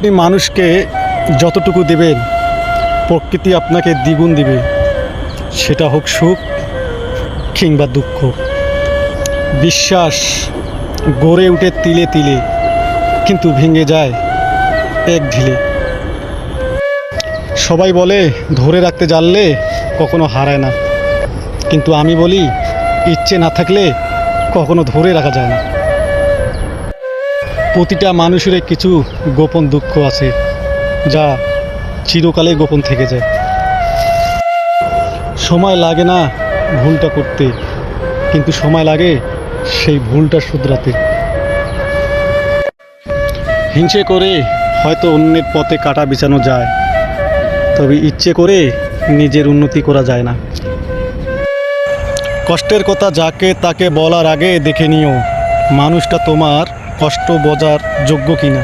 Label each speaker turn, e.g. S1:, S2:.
S1: আপনি মানুষকে যতটুকু দেবেন প্রকৃতি আপনাকে দ্বিগুণ দিবে, সেটা হোক সুখ কিংবা দুঃখ। বিশ্বাস গড়ে উঠে তিলে তিলে, কিন্তু ভেঙে যায় এক ঢিলে। সবাই বলে ধরে রাখতে জানলে কখনো হারায় না, কিন্তু আমি বলি ইচ্ছে না থাকলে কখনো ধরে রাখা যায় না। প্রতিটা মানুষের কিছু গোপন দুঃখ আছে, যা চিরকালে গোপন থেকে যায়। সময় লাগে না ভুলটা করতে, কিন্তু সময় লাগে সেই ভুলটা শুধরাতে। হিংসে করে হয়তো অন্যের পথে কাঁটা বিছানো যায়, তবে ইচ্ছে করে নিজের উন্নতি করা যায় না। কষ্টের কথা যাকে তাকে বলার আগে দেখে নিও মানুষটা তোমার কষ্ট বোঝার যোগ্য কিনা।